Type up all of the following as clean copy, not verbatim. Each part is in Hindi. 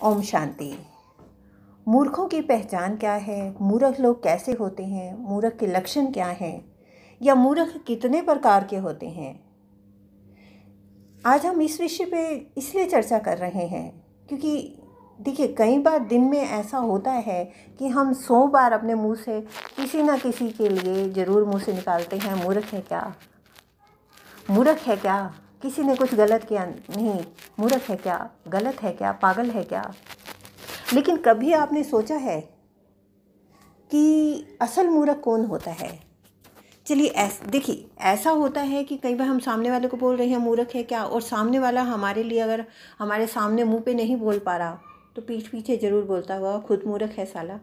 ओम शांति। मूर्खों की पहचान क्या है? मूर्ख लोग कैसे होते हैं? मूर्ख के लक्षण क्या हैं? या मूर्ख कितने प्रकार के होते हैं? आज हम इस विषय पे इसलिए चर्चा कर रहे हैं क्योंकि देखिए, कई बार दिन में ऐसा होता है कि हम 100 बार अपने मुंह से किसी ना किसी के लिए ज़रूर मुंह से निकालते हैं, मूर्ख है क्या, मूर्ख है क्या, किसी ने कुछ गलत किया नहीं, मूर्ख है क्या, गलत है क्या, पागल है क्या। लेकिन कभी आपने सोचा है कि असल मूर्ख कौन होता है? चलिए देखिए, ऐसा होता है कि कई बार हम सामने वाले को बोल रहे हैं मूर्ख है क्या, और सामने वाला हमारे लिए अगर हमारे सामने मुंह पे नहीं बोल पा रहा तो पीठ पीछे ज़रूर बोलता हुआ खुद मूर्ख है साला।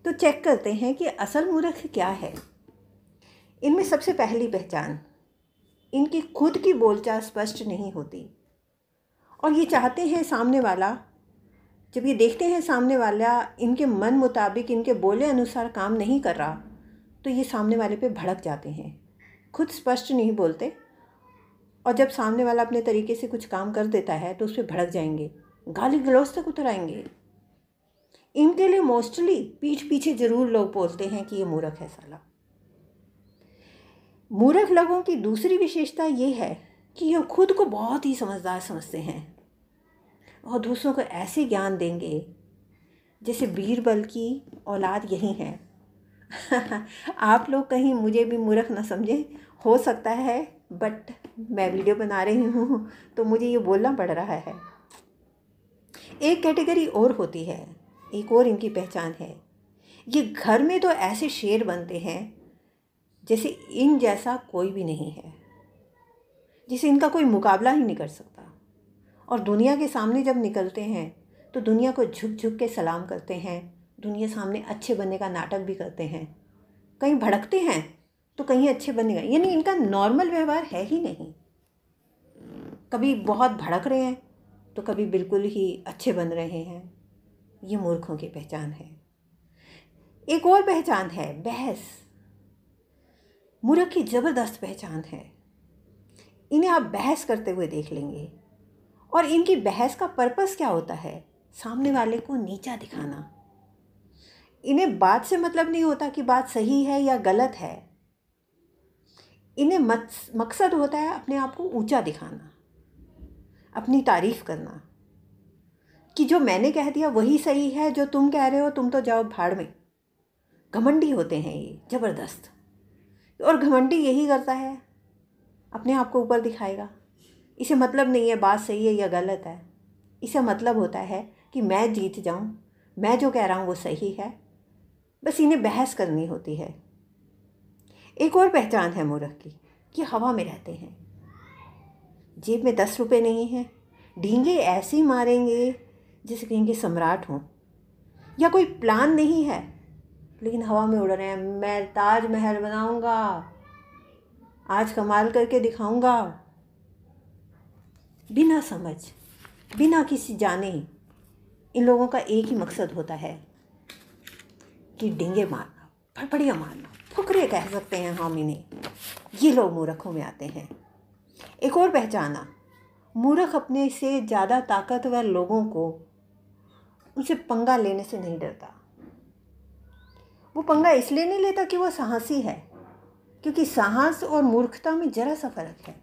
तो चेक करते हैं कि असल मूर्ख क्या है। इनमें सबसे पहली पहचान, इनकी खुद की बोलचाल स्पष्ट नहीं होती और ये चाहते हैं सामने वाला, जब ये देखते हैं सामने वाला इनके मन मुताबिक इनके बोले अनुसार काम नहीं कर रहा तो ये सामने वाले पे भड़क जाते हैं। खुद स्पष्ट नहीं बोलते और जब सामने वाला अपने तरीके से कुछ काम कर देता है तो उस पर भड़क जाएंगे, गाली गलौज तक उतर आएंगे। इनके लिए मोस्टली पीठ पीछे ज़रूर लोग बोलते हैं कि ये मूर्ख है साला। मूर्ख लोगों की दूसरी विशेषता ये है कि ये खुद को बहुत ही समझदार समझते हैं और दूसरों को ऐसे ज्ञान देंगे जैसे बीरबल की औलाद यही है। आप लोग कहीं मुझे भी मूर्ख ना समझें, हो सकता है, बट मैं वीडियो बना रही हूँ तो मुझे ये बोलना पड़ रहा है। एक कैटेगरी और होती है, एक और इनकी पहचान है, ये घर में तो ऐसे शेर बनते हैं जैसे इन जैसा कोई भी नहीं है, जिसे इनका कोई मुकाबला ही नहीं कर सकता। और दुनिया के सामने जब निकलते हैं तो दुनिया को झुक झुक के सलाम करते हैं, दुनिया सामने अच्छे बनने का नाटक भी करते हैं, कहीं भड़कते हैं तो कहीं अच्छे बनेगा, यानी इनका नॉर्मल व्यवहार है ही नहीं। कभी बहुत भड़क रहे हैं तो कभी बिल्कुल ही अच्छे बन रहे हैं। ये मूर्खों की पहचान है। एक और पहचान है बहस। मूर्ख की ज़बरदस्त पहचान है। इन्हें आप बहस करते हुए देख लेंगे और इनकी बहस का पर्पस क्या होता है? सामने वाले को नीचा दिखाना। इन्हें बात से मतलब नहीं होता कि बात सही है या गलत है। इन्हें मकसद होता है अपने आप को ऊंचा दिखाना, अपनी तारीफ करना कि जो मैंने कह दिया वही सही है, जो तुम कह रहे हो तुम तो जाओ भाड़ में। घमंडी होते हैं ये, ज़बरदस्त। और घमंडी यही करता है, अपने आप को ऊपर दिखाएगा। इसे मतलब नहीं है बात सही है या गलत है, इसे मतलब होता है कि मैं जीत जाऊं, मैं जो कह रहा हूं वो सही है। बस इन्हें बहस करनी होती है। एक और पहचान है मूर्ख की कि हवा में रहते हैं। जेब में 10 रुपये नहीं हैं, डींगे ऐसे ही मारेंगे जैसे कहेंगे सम्राट हों, या कोई प्लान नहीं है लेकिन हवा में उड़ रहे हैं। मैं ताजमहल बनाऊंगा, आज कमाल करके दिखाऊंगा। बिना समझ, बिना किसी जाने, इन लोगों का एक ही मकसद होता है कि डींगे मारना, फड़फड़ियाँ मारना, फुकरे कह सकते हैं हम इन्हें। ये लोग मूर्खों में आते हैं। एक और पहचाना, मूर्ख अपने से ज़्यादा ताकतवर लोगों को उनसे पंगा लेने से नहीं डरता। वो पंगा इसलिए नहीं लेता कि वो साहसी है, क्योंकि साहस और मूर्खता में जरा सा फर्क है।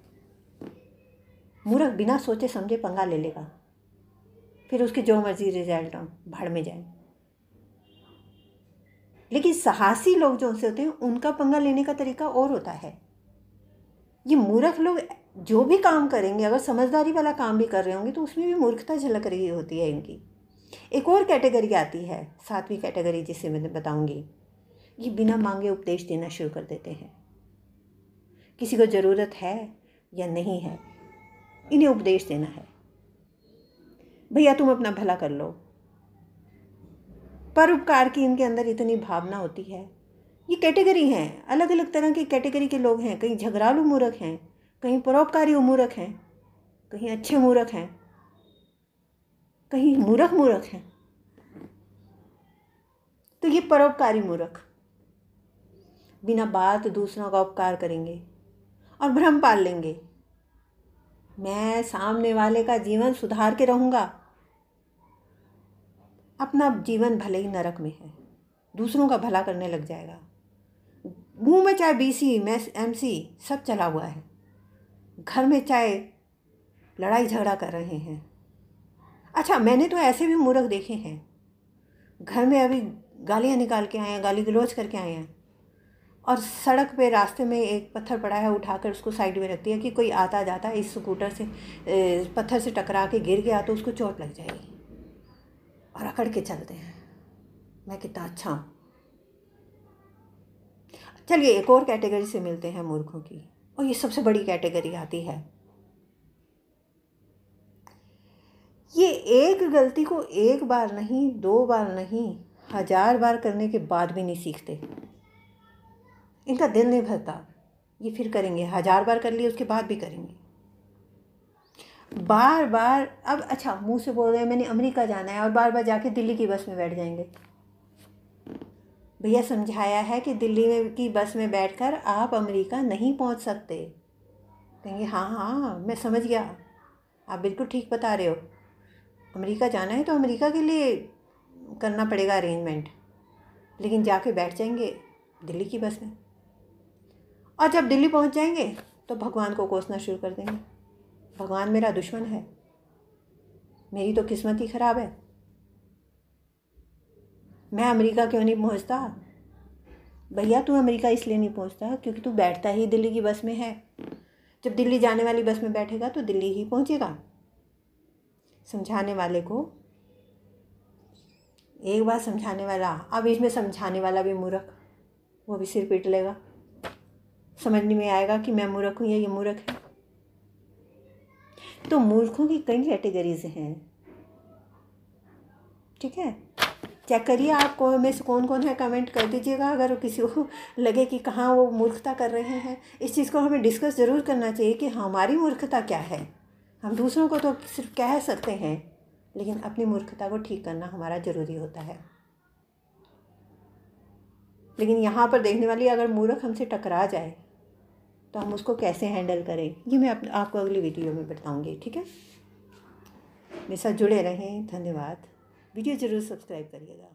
मूर्ख बिना सोचे समझे पंगा ले लेगा, फिर उसके जो मर्जी रिजल्ट हो भाड़ में जाए। लेकिन साहसी लोग जो उनसे होते हैं उनका पंगा लेने का तरीका और होता है। ये मूर्ख लोग जो भी काम करेंगे, अगर समझदारी वाला काम भी कर रहे होंगे तो उसमें भी मूर्खता झलक रही होती है इनकी। एक और कैटेगरी आती है, 7वीं कैटेगरी, जिसे मैं बताऊंगी। ये बिना मांगे उपदेश देना शुरू कर देते हैं। किसी को ज़रूरत है या नहीं है, इन्हें उपदेश देना है, भैया तुम अपना भला कर लो। परोपकार की इनके अंदर इतनी भावना होती है। ये कैटेगरी हैं, अलग अलग तरह की कैटेगरी के लोग हैं। कहीं झगड़ालू मूर्ख हैं, कहीं परोपकारी मूर्ख हैं, कहीं अच्छे मूर्ख हैं, कहीं मूर्ख हैं। तो ये परोपकारी मूर्ख बिना बात दूसरों का उपकार करेंगे और भ्रम पाल लेंगे, मैं सामने वाले का जीवन सुधार के रहूँगा, अपना जीवन भले ही नरक में है, दूसरों का भला करने लग जाएगा। मुंह में चाहे BC MC सब चला हुआ है, घर में चाहे लड़ाई झगड़ा कर रहे हैं। अच्छा, मैंने तो ऐसे भी मूर्ख देखे हैं, घर में अभी गालियाँ निकाल के आए हैं, गाली गलौज करके आए हैं, और सड़क पे रास्ते में एक पत्थर पड़ा है, उठाकर उसको साइड में रखती है कि कोई आता जाता इस स्कूटर से पत्थर से टकरा के गिर गया तो उसको चोट लग जाएगी, और अकड़ के चलते हैं। मैं कितना अच्छा हूँ। चलिए एक और कैटेगरी से मिलते हैं मूर्खों की, और ये सबसे बड़ी कैटेगरी आती है। ये एक गलती को एक बार नहीं, 2 बार नहीं, 1000 बार करने के बाद भी नहीं सीखते। इनका दिल नहीं भरता, ये फिर करेंगे, 1000 बार कर लिए उसके बाद भी करेंगे, बार बार। अब अच्छा, मुंह से बोल रहे हैं मैंने अमेरिका जाना है, और बार बार जाके दिल्ली की बस में बैठ जाएंगे। भैया समझाया है कि दिल्ली में की बस में बैठकर आप अमेरिका नहीं पहुंच सकते। कहेंगे हाँ हाँ मैं समझ गया, आप बिल्कुल ठीक बता रहे हो, अमेरिका जाना है तो अमेरिका के लिए करना पड़ेगा अरेंजमेंट, लेकिन जाके बैठ जाएंगे दिल्ली की बस में, और जब दिल्ली पहुंच जाएंगे तो भगवान को कोसना शुरू कर देंगे, भगवान मेरा दुश्मन है, मेरी तो किस्मत ही ख़राब है, मैं अमेरिका क्यों नहीं पहुंचता। भैया तू अमेरिका इसलिए नहीं पहुंचता क्योंकि तू बैठता ही दिल्ली की बस में है, जब दिल्ली जाने वाली बस में बैठेगा तो दिल्ली ही पहुंचेगा। समझाने वाले को एक बार समझाने वाला, अब इसमें समझाने वाला भी मूर्ख, वो भी सिर पीट लेगा, समझ नहीं में आएगा कि मैं मूर्ख हूँ या ये मूर्ख है। तो मूर्खों की कई कैटेगरीज हैं, ठीक है। चेक करिए आप में से कौन कौन है, कमेंट कर दीजिएगा अगर किसी को लगे कि कहाँ वो मूर्खता कर रहे हैं। इस चीज़ को हमें डिस्कस ज़रूर करना चाहिए कि हमारी मूर्खता क्या है। हम दूसरों को तो सिर्फ कह सकते हैं, लेकिन अपनी मूर्खता को ठीक करना हमारा ज़रूरी होता है। लेकिन यहाँ पर देखने वाली अगर मूर्ख हमसे टकरा जाए तो हम उसको कैसे हैंडल करें, ये मैं आपको अगली वीडियो में बताऊँगी, ठीक है। मेरे साथ जुड़े रहें, धन्यवाद। वीडियो ज़रूर सब्सक्राइब करिएगा।